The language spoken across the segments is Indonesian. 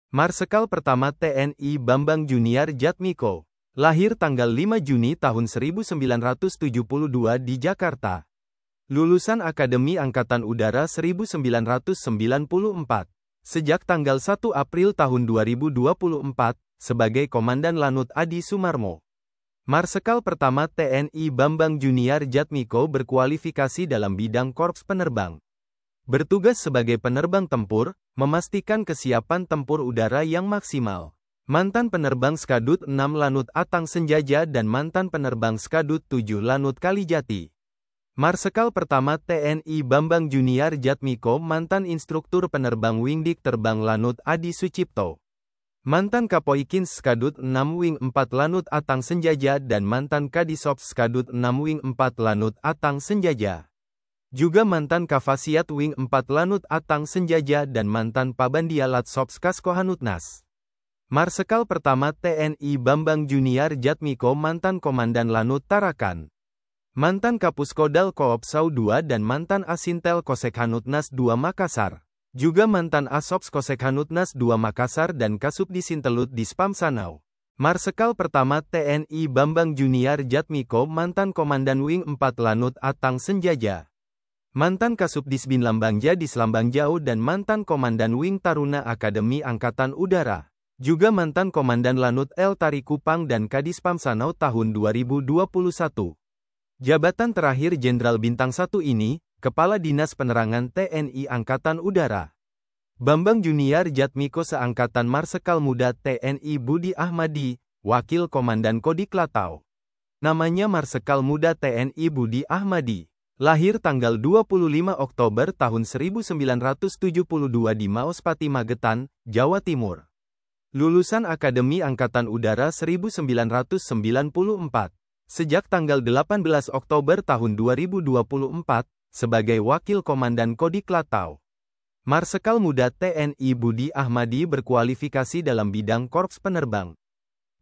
Marsekal pertama TNI Bambang Juniar Djatmiko, lahir tanggal 5 Juni tahun 1972 di Jakarta. Lulusan Akademi Angkatan Udara 1994. Sejak tanggal 1 April tahun 2024, sebagai Komandan Lanut Adi Sumarmo. Marsekal pertama TNI Bambang Juniar Djatmiko berkualifikasi dalam bidang Korps Penerbang. Bertugas sebagai penerbang tempur, memastikan kesiapan tempur udara yang maksimal. Mantan penerbang Skadut 6 Lanut Atang Senjaja dan mantan penerbang Skadut 7 Lanut Kalijati. Marsekal pertama TNI Bambang Juniar Djatmiko mantan instruktur penerbang Wingdik Terbang Lanut Adi Sucipto. Mantan Kapoikins Skadut 6 Wing 4 Lanut Atang Senjaja dan mantan Kadisops Skadut 6 Wing 4 Lanut Atang Senjaja. Juga mantan Kavasiat Wing 4 Lanut Atang Senjaja dan mantan Pabandia Latsops Kaskohanutnas. Marsekal pertama TNI Bambang Juniar Djatmiko mantan Komandan Lanut Tarakan. Mantan Kapuskodal Koopsau 2 dan mantan Asintel Kosekhanutnas 2 Makassar. Juga mantan Asops Kosekhanutnas 2 Makassar dan Kasubdisintelut Dispam Sanau. Marsekal pertama TNI Bambang Juniar Djatmiko mantan Komandan Wing 4 Lanut Atang Senjaja. Mantan Kasubdisbin Lambangja di Selambangjau dan mantan Komandan Wing Taruna Akademi Angkatan Udara. Juga mantan Komandan Lanut El Tari Kupang dan Kadispam Sanau tahun 2021. Jabatan terakhir Jenderal Bintang 1 ini, Kepala Dinas Penerangan TNI Angkatan Udara. Bambang Juniar Djatmiko seangkatan Marsekal Muda TNI Budi Ahmadi, Wakil Komandan Kodik Latau. Namanya Marsekal Muda TNI Budi Ahmadi. Lahir tanggal 25 Oktober tahun 1972 di Maospati Magetan, Jawa Timur. Lulusan Akademi Angkatan Udara 1994. Sejak tanggal 18 Oktober tahun 2024, sebagai Wakil Komandan Kodik Latau. Marsekal Muda TNI Budi Ahmadi berkualifikasi dalam bidang Korps Penerbang.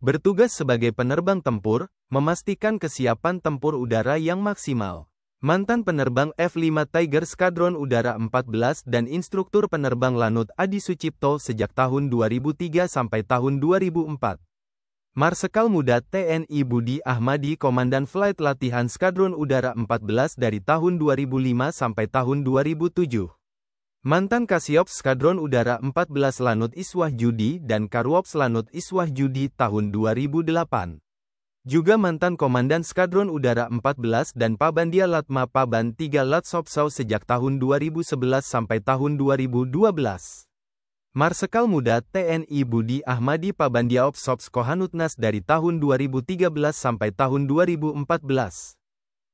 Bertugas sebagai penerbang tempur, memastikan kesiapan tempur udara yang maksimal. Mantan penerbang F-5 Tiger Skadron Udara 14 dan instruktur penerbang Lanut Adi Sucipto sejak tahun 2003 sampai tahun 2004. Marsekal Muda TNI Budi Ahmadi Komandan Flight Latihan Skadron Udara 14 dari tahun 2005 sampai tahun 2007. Mantan Kasiops Skadron Udara 14 Lanut Iswah Judi dan Karuops Lanut Iswah Judi tahun 2008. Juga mantan Komandan Skadron Udara 14 dan Pabandia Latma Paban 3 Latsopsau sejak tahun 2011 sampai tahun 2012. Marsekal Muda TNI Budi Ahmadi Pabandia Opsops Kohanutnas dari tahun 2013 sampai tahun 2014.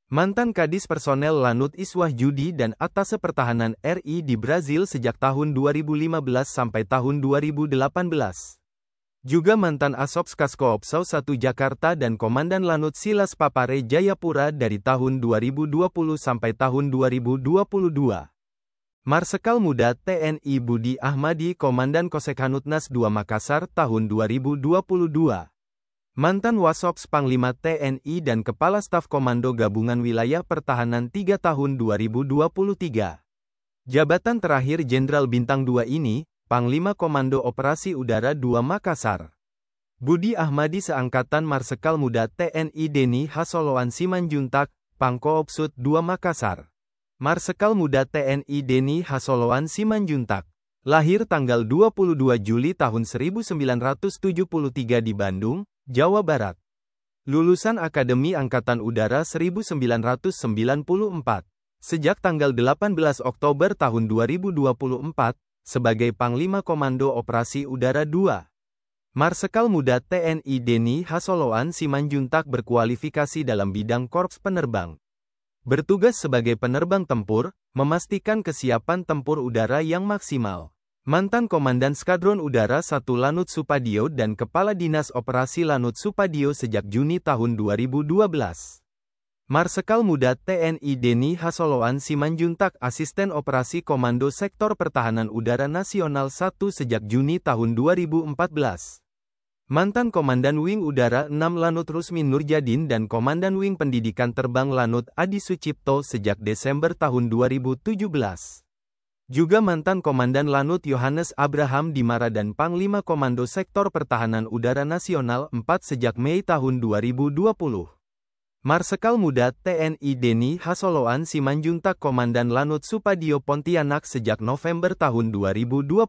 Mantan Kadis Personel Lanut Iswah Judi dan Atase Pertahanan RI di Brazil sejak tahun 2015 sampai tahun 2018. Juga mantan Asops Kaskoopsau 1 Jakarta dan Komandan Lanut Silas Papare Jayapura dari tahun 2020 sampai tahun 2022. Marsekal Muda TNI Budi Ahmadi Komandan Kosekhanutnas 2 Makassar tahun 2022. Mantan Wasops Panglima TNI dan Kepala Staf Komando Gabungan Wilayah Pertahanan 3 tahun 2023. Jabatan terakhir Jenderal Bintang 2 ini, Panglima Komando Operasi Udara 2 Makassar. Budi Ahmadi seangkatan Marsekal Muda TNI Deni Hasoloan Simanjuntak, Pangkoopsut 2 Makassar. Marsekal Muda TNI Deni Hasoloan Simanjuntak. Lahir tanggal 22 Juli tahun 1973 di Bandung, Jawa Barat. Lulusan Akademi Angkatan Udara 1994. Sejak tanggal 18 Oktober tahun 2024, sebagai Panglima Komando Operasi Udara 2. Marsekal Muda TNI Deni Hasoloan Simanjuntak berkualifikasi dalam bidang Korps Penerbang. Bertugas sebagai penerbang tempur, memastikan kesiapan tempur udara yang maksimal. Mantan Komandan Skadron Udara 1 Lanut Supadio dan Kepala Dinas Operasi Lanut Supadio sejak Juni tahun 2012. Marsekal Muda TNI Deni Hasoloan Simanjuntak Asisten Operasi Komando Sektor Pertahanan Udara Nasional 1 sejak Juni tahun 2014. Mantan Komandan Wing Udara 6 Lanut Rusmin Nurjadin dan Komandan Wing Pendidikan Terbang Lanut Adi Sucipto sejak Desember tahun 2017. Juga mantan Komandan Lanut Yohanes Abraham Dimara dan Panglima Komando Sektor Pertahanan Udara Nasional 4 sejak Mei tahun 2020. Marsekal Muda TNI Denny Hasoloan Simanjuntak Komandan Lanut Supadio Pontianak sejak November tahun 2020.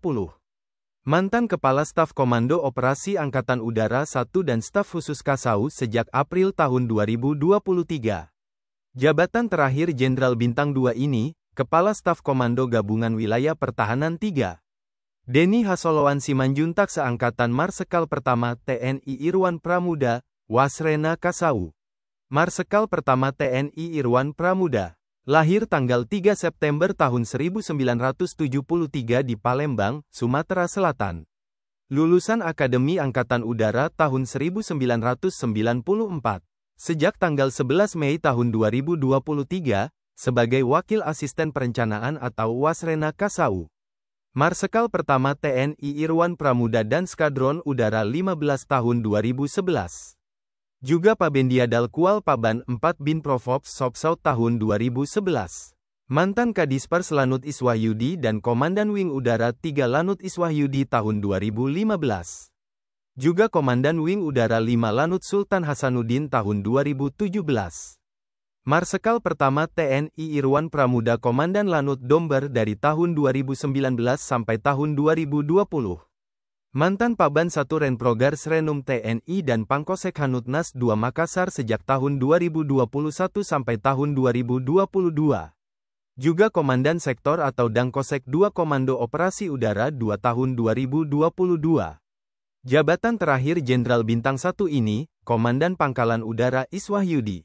Mantan Kepala Staf Komando Operasi Angkatan Udara 1 dan Staf Khusus Kasau sejak April tahun 2023. Jabatan terakhir Jenderal Bintang 2 ini, Kepala Staf Komando Gabungan Wilayah Pertahanan 3. Denny Hasoloan Simanjuntak Seangkatan Marsekal Pertama TNI Irwan Pramuda, Wasrena Kasau. Marsekal Pertama TNI Irwan Pramuda. Lahir tanggal 3 September tahun 1973 di Palembang, Sumatera Selatan. Lulusan Akademi Angkatan Udara tahun 1994. Sejak tanggal 11 Mei tahun 2023, sebagai Wakil Asisten Perencanaan atau Wasrena Kasau. Marsekal Pertama TNI Irwan Pramuda dan Skadron Udara 15 tahun 2011. Juga Pabendiadal Kual Paban 4 Bin Provops Sopsaut tahun 2011. Mantan Kadispers Lanut Iswahyudi dan Komandan Wing Udara 3 Lanut Iswahyudi tahun 2015. Juga Komandan Wing Udara 5 Lanut Sultan Hasanuddin tahun 2017. Marsekal Pertama TNI Irwan Pramuda Komandan Lanut Domber dari tahun 2019 sampai tahun 2020. Mantan Paban 1 Renprogar Srenum TNI dan Pangkosek Hanutnas 2 Makassar sejak tahun 2021 sampai tahun 2022. Juga Komandan Sektor atau Dangkosek 2 Komando Operasi Udara 2 tahun 2022. Jabatan terakhir Jenderal Bintang 1 ini, Komandan Pangkalan Udara Iswahyudi.